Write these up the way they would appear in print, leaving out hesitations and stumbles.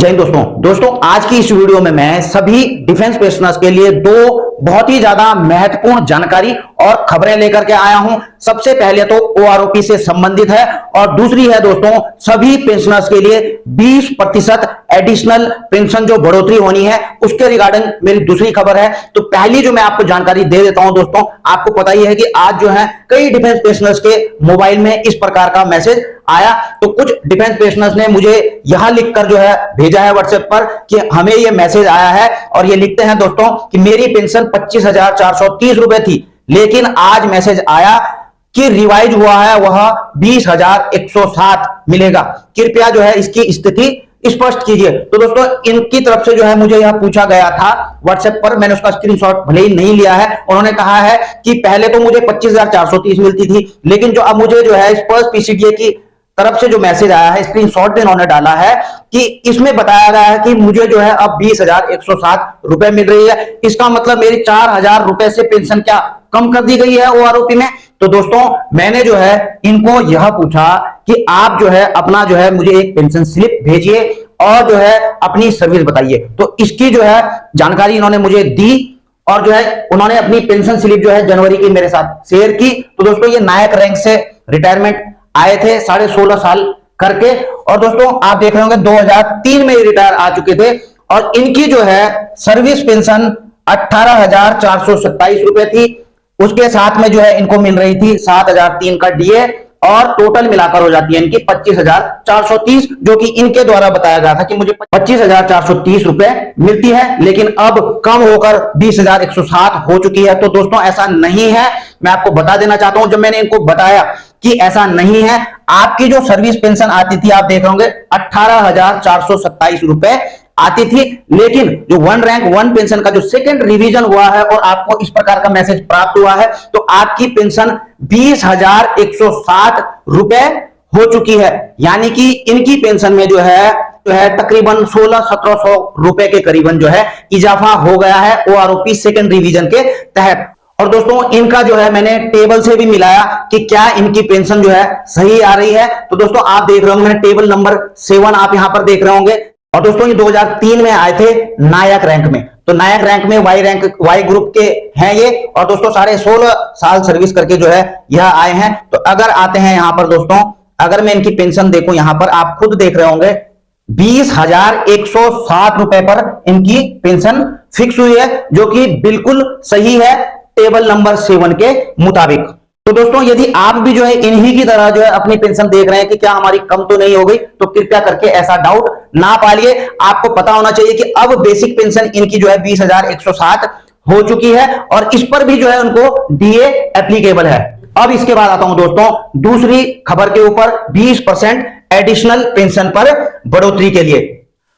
जय हिंद दोस्तों आज की इस वीडियो में मैं सभी डिफेंस पेशनर्स के लिए दो बहुत ही ज्यादा महत्वपूर्ण जानकारी और खबरें लेकर के आया हूं। सबसे पहले तो ओआरओपी से संबंधित है और दूसरी है दोस्तों सभी पेंशनर्स के लिए 20% एडिशनल पेंशन जो बढ़ोतरी होनी है उसके रिगार्डिंग मेरी दूसरी खबर है। तो पहली जो मैं आपको जानकारी दे देता हूं दोस्तों, आपको पता ही है कि आज जो है कई डिफेंस पेंशनर्स के मोबाइल में इस प्रकार का मैसेज आया। तो कुछ डिफेंस पेंशनर्स ने मुझे यहां लिखकर जो है भेजा है व्हाट्सएप पर कि हमें ये मैसेज आया है और ये लिखते हैं दोस्तों कि मेरी पेंशन 25,430 रुपए थी, लेकिन आज मैसेज आया कि रिवाइज हुआ है वह 20,107 मिलेगा। कृपया जो है इसकी स्थिति स्पष्ट कीजिए। तो दोस्तों इनकी तरफ से जो है मुझे यह पूछा गया था व्हाट्सएप पर, मैंने उसका स्क्रीनशॉट भले ही नहीं लिया है। उन्होंने कहा है कि पहले तो मुझे 25,430 मिलती थी, लेकिन जो अब मुझे जो है स्पर्श पीसीडीए की तरफ से जो मैसेज आया है, स्क्रीनशॉट इन्होंने डाला है कि इसमें बताया गया है कि मुझे जो है अब 20,107 रुपए मिल रही है। इसका मतलब मेरी 4,000 रुपए से पेंशन क्या कम कर दी गई है ओआरओपी में। तो दोस्तों मैंने जो है इनको यह पूछा कि आप जो है अपना जो है मुझे एक पेंशन स्लिप भेजिए और जो है अपनी सर्विस बताइए। तो इसकी जो है जानकारी इन्होंने मुझे दी और जो है उन्होंने अपनी पेंशन स्लिप जो है जनवरी की मेरे साथ शेयर की। तो दोस्तों ये नायक रैंक से रिटायरमेंट आए थे 16.5 साल करके, और दोस्तों आप देख रहे होंगे 2003 में रिटायर आ चुके थे और इनकी जो है सर्विस पेंशन 18,427 रुपए थी। उसके साथ में जो है इनको मिल रही थी 7,003 का डीए और टोटल मिलाकर हो जाती है इनकी 25,430, जो कि इनके द्वारा बताया गया था कि मुझे 25,430 रुपए मिलती है, लेकिन अब कम होकर 20,107 हो चुकी है। तो दोस्तों ऐसा नहीं है, मैं आपको बता देना चाहता हूं। जब मैंने इनको बताया कि ऐसा नहीं है, आपकी जो सर्विस पेंशन आती थी आप देख रहे होंगे 18,427 रुपए आती थी, लेकिन जो वन रैंक वन पेंशन का जो सेकंड रिवीजन हुआ है और आपको इस प्रकार का मैसेज प्राप्त हुआ है, तो आपकी पेंशन 20,107 रुपए हो चुकी है। यानी कि इनकी पेंशन में जो है तकरीबन 1600-1700 रुपए के करीबन जो है इजाफा हो गया है ओआरओपी सेकंड रिवीजन के तहत। और दोस्तों इनका जो है मैंने टेबल से भी मिलाया कि क्या इनकी पेंशन जो है सही आ रही है। तो दोस्तों आप देख रहे होंगे, मैंने टेबल नंबर 7 आप यहां पर देख रहे होंगे। और दोस्तों ये 2003 में आए थे नायक रैंक में, तो नायक रैंक में वाई ग्रुप के हैं ये, और दोस्तों 16.5 साल सर्विस करके जो है यह आए हैं। तो अगर आते हैं यहां पर दोस्तों, अगर मैं इनकी पेंशन देखूं यहां पर आप खुद देख रहे होंगे 20,107 रुपए पर इनकी पेंशन फिक्स हुई है, जो कि बिल्कुल सही है टेबल नंबर 7 के मुताबिक। तो दोस्तों यदि आप भी जो है इन्हीं की तरह जो है अपनी पेंशन देख रहे हैं कि क्या हमारी कम तो नहीं हो गई, तो कृपया करके ऐसा डाउट ना पालिए। आपको पता होना चाहिए कि अब बेसिक पेंशन इनकी जो है 20,107 हो चुकी है और इस पर भी जो है उनको डीए एप्लीकेबल है। अब इसके बाद आता हूं दोस्तों दूसरी खबर के ऊपर, 20% एडिशनल पेंशन पर बढ़ोतरी के लिए।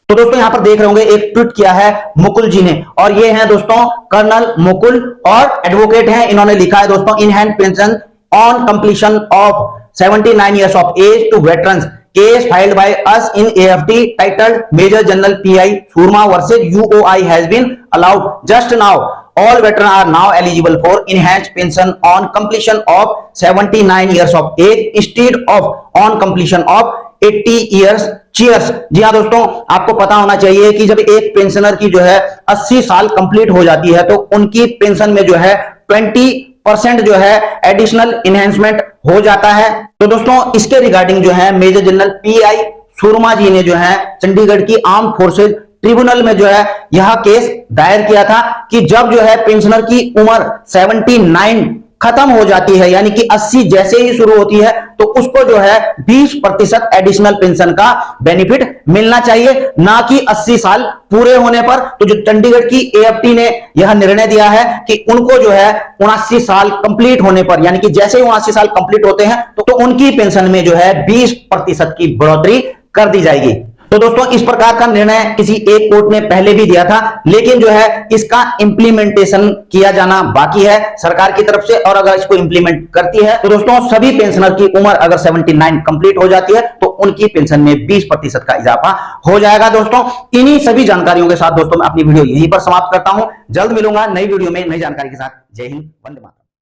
तो दोस्तों यहां पर देख रहे होंगे एक ट्वीट किया है मुकुल जी ने, और ये हैं दोस्तों कर्नल मुकुल और एडवोकेट हैं। इन्होंने लिखा है दोस्तों, in hand pension on completion of 79 years of age to veterans, case filed by us in AFT titled Major General PI Surma versus UOI has been allowed just now. All veterans are now eligible for enhanced pension on completion of 79 years of age instead of on completion of 80 years. Cheers. जी हाँ दोस्तों, आपको पता होना चाहिए कि जब एक pensioner की जो है 80 साल कंप्लीट हो जाती है तो उनकी पेंशन में जो है 20% जो है एडिशनल इनहेंसमेंट हो जाता है। तो दोस्तों इसके रिगार्डिंग जो है मेजर जनरल पीआई सुरमा जी ने जो है चंडीगढ़ की आर्म फोर्सेज ट्रिब्यूनल में जो है यह केस दायर किया था कि जब जो है पेंशनर की उम्र 79 खत्म हो जाती है, यानी कि 80 जैसे ही शुरू होती है, तो उसको जो है 20% एडिशनल पेंशन का बेनिफिट मिलना चाहिए, ना कि 80 साल पूरे होने पर। तो जो चंडीगढ़ की एएफटी ने यह निर्णय दिया है कि उनको जो है 79 साल कंप्लीट होने पर, यानी कि जैसे ही 79 साल कंप्लीट होते हैं तो उनकी पेंशन में जो है 20% की बढ़ोतरी कर दी जाएगी। तो दोस्तों इस प्रकार का निर्णय किसी एक कोर्ट ने पहले भी दिया था, लेकिन जो है इसका इंप्लीमेंटेशन किया जाना बाकी है सरकार की तरफ से, और अगर इसको इंप्लीमेंट करती है तो दोस्तों सभी पेंशनर की उम्र अगर 79 कंप्लीट हो जाती है तो उनकी पेंशन में 20% का इजाफा हो जाएगा। दोस्तों इन्हीं सभी जानकारियों के साथ दोस्तों मैं अपनी वीडियो यहीं पर समाप्त करता हूं। जल्द मिलूंगा नई वीडियो में नई जानकारी के साथ। जय हिंद, वंदे मातरम।